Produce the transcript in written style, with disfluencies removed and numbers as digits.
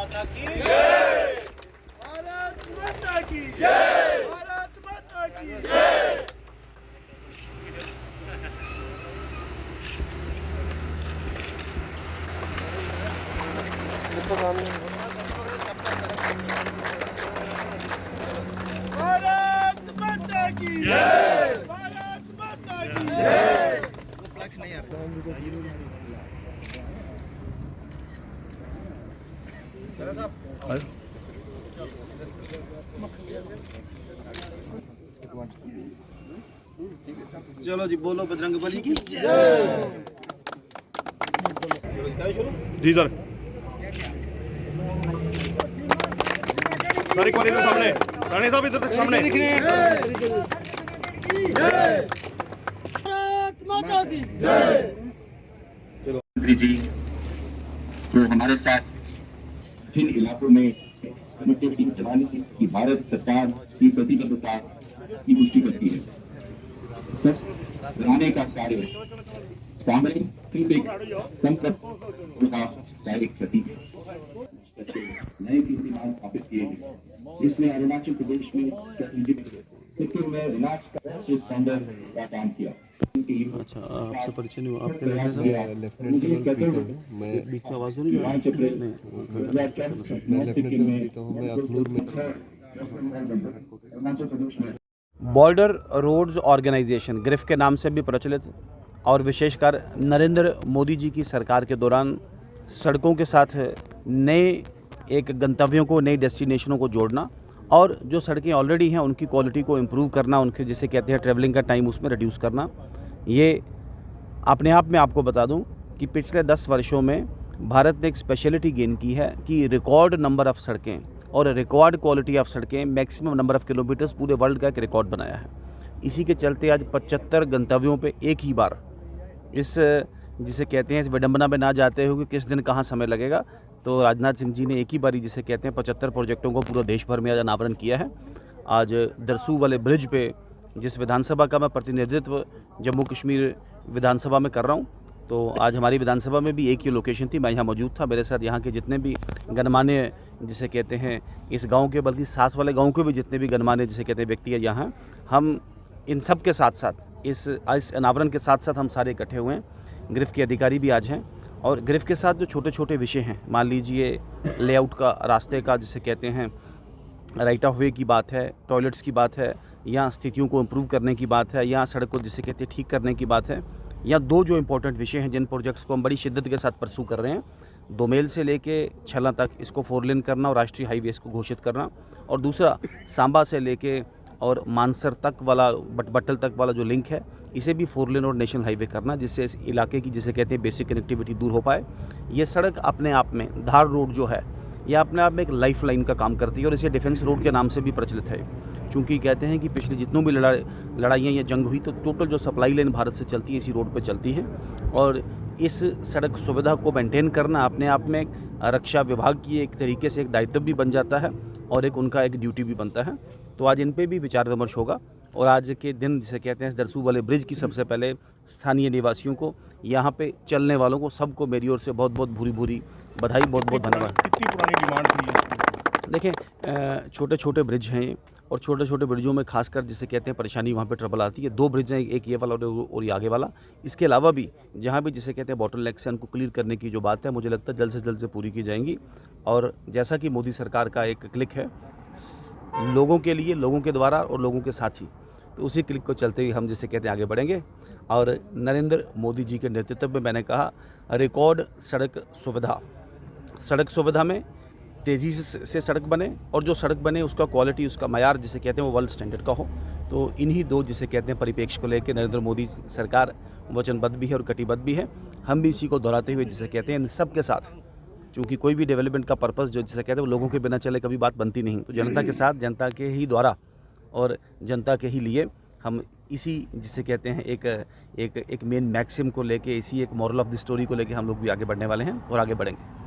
माता की जय। भारत माता की जय। भारत माता की जय। भारत माता की जय। भारत माता की जय। चलो जी, बोलो बजरंग बली की जय। जी सर। सर एक बार इधर सामने, रानी साहब इधर तक सामने। भारत माता की जय। मंत्री जी जो हमारे साथ जिन इलाकों में कनेक्टिविटी चलाने की भारत सरकार की प्रतिबद्धता की पुष्टि करती है, सच बनाने का कार्य सामरिक संकट का एक प्रतीक है। नए कीर्तिमान स्थापित किए गए, जिसने अरुणाचल प्रदेश में सिक्किम में विनाश का स्टैंडर्ड का काम किया। अच्छा, आपसे परिचय नहीं हुआ, आपके लेफ्टिनेंट कर्नल मैं बीच में आवाज़ नहीं बॉर्डर रोड्स ऑर्गेनाइजेशन ग्रिफ के नाम से भी प्रचलित और विशेषकर नरेंद्र मोदी जी की सरकार के दौरान सड़कों के साथ नए एक गंतव्यों को, नए डेस्टिनेशनों को जोड़ना और जो सड़कें ऑलरेडी हैं उनकी क्वालिटी को इम्प्रूव करना, उनके जिसे कहते हैं ट्रैवलिंग का टाइम उसमें रिड्यूस करना। ये अपने आप में आपको बता दूं कि पिछले 10 वर्षों में भारत ने एक स्पेशलिटी गेन की है कि रिकॉर्ड नंबर ऑफ़ सड़कें और रिकॉर्ड क्वालिटी ऑफ सड़कें, मैक्सिमम नंबर ऑफ़ किलोमीटर्स पूरे वर्ल्ड का एक रिकॉर्ड बनाया है। इसी के चलते आज 75 गंतव्यों पे एक ही बार इस जिसे कहते हैं इस विडंबना में ना जाते हुए किस दिन कहाँ समय लगेगा, तो राजनाथ सिंह जी ने एक ही बारी जिसे कहते हैं 75 प्रोजेक्टों को पूरा देश भर में आज अनावरण किया है। आज दरसू वाले ब्रिज पे, जिस विधानसभा का मैं प्रतिनिधित्व जम्मू कश्मीर विधानसभा में कर रहा हूँ, तो आज हमारी विधानसभा में भी एक ही लोकेशन थी, मैं यहाँ मौजूद था। मेरे साथ यहाँ के जितने भी गणमान्य जिसे कहते हैं इस गांव के, बल्कि साथ वाले गांव के भी जितने भी गणमान्य जिसे कहते हैं व्यक्ति है यहाँ, हम इन सब के साथ साथ इस अनावरण के साथ साथ हम सारे इकट्ठे हुए हैं। ग्रिफ के अधिकारी भी आज हैं और ग्रिफ के साथ जो छोटे छोटे विषय हैं, मान लीजिए लेआउट का, रास्ते का जिसे कहते हैं राइट ऑफ वे की बात है, टॉयलेट्स की बात है, या स्थितियों को इम्प्रूव करने की बात है, या सड़क को जिसे कहते हैं ठीक करने की बात है, या दो जो इम्पोर्टेंट विषय हैं जिन प्रोजेक्ट्स को हम बड़ी शिद्दत के साथ परसू कर रहे हैं, दोमेल से लेके छला तक इसको 4 लेन करना और राष्ट्रीय हाईवेज को घोषित करना, और दूसरा सांबा से लेके और मानसर तक वाला बट्टल तक वाला जो लिंक है इसे भी 4 लेन और नेशनल हाईवे करना, जिससे इस इलाके की जिसे कहते हैं बेसिक कनेक्टिविटी दूर हो पाए। ये सड़क अपने आप में, धार रोड जो है, यह अपने आप में एक लाइफ लाइन का काम करती है और इसे डिफेंस रोड के नाम से भी प्रचलित है, क्योंकि कहते हैं कि पिछली जितनों भी लड़ाइयाँ या जंग हुई तो टोटल जो सप्लाई लाइन भारत से चलती है इसी रोड पर चलती है। और इस सड़क सुविधा को मेंटेन करना अपने आप में रक्षा विभाग की एक तरीके से एक दायित्व भी बन जाता है और एक उनका एक ड्यूटी भी बनता है। तो आज इन पे भी विचार विमर्श होगा और आज के दिन जिसे कहते हैं दरसू वाले ब्रिज की सबसे पहले स्थानीय निवासियों को, यहाँ पे चलने वालों को, सबको मेरी ओर से बहुत बहुत भूरी बधाई, बहुत बहुत धन्यवाद। कितनी पुरानी डिमांड थी? देखें, छोटे छोटे ब्रिज हैं और छोटे छोटे ब्रिजों में खासकर जिसे कहते हैं परेशानी वहाँ पे ट्रबल आती है। 2 ब्रिज हैं, एक ये वाला और ये आगे वाला। इसके अलावा भी जहाँ भी जिसे कहते हैं बॉटल नेक से उनको क्लियर करने की जो बात है, मुझे लगता है जल्द से जल्द से पूरी की जाएंगी। और जैसा कि मोदी सरकार का एक क्लिक है लोगों के लिए, लोगों के द्वारा और लोगों के साथ ही, तो उसी क्लिक को चलते हुए हम जिसे कहते हैं आगे बढ़ेंगे। और नरेंद्र मोदी जी के नेतृत्व में मैंने कहा रिकॉर्ड सड़क सुविधा में तेज़ी से सड़क बने और जो सड़क बने उसका क्वालिटी, उसका मयार जिसे कहते हैं वो वर्ल्ड स्टैंडर्ड का हो। तो इन्हीं 2 जिसे कहते हैं परिप्रेक्ष्य को लेकर नरेंद्र मोदी सरकार वचनबद्ध भी है और कटिबद्ध भी है। हम भी इसी को दोहराते हुए जिसे कहते हैं इन सब के साथ, क्योंकि कोई भी डेवलपमेंट का पर्पस जो जिसे कहते हैं वो लोगों के बिना चले कभी बात बनती नहीं, तो जनता के साथ, जनता के ही द्वारा और जनता के ही लिए हम इसी जिसे कहते हैं एक मेन मैक्सिम को लेके, इसी एक मॉरल ऑफ द स्टोरी को लेके हम लोग भी आगे बढ़ने वाले हैं और आगे बढ़ेंगे।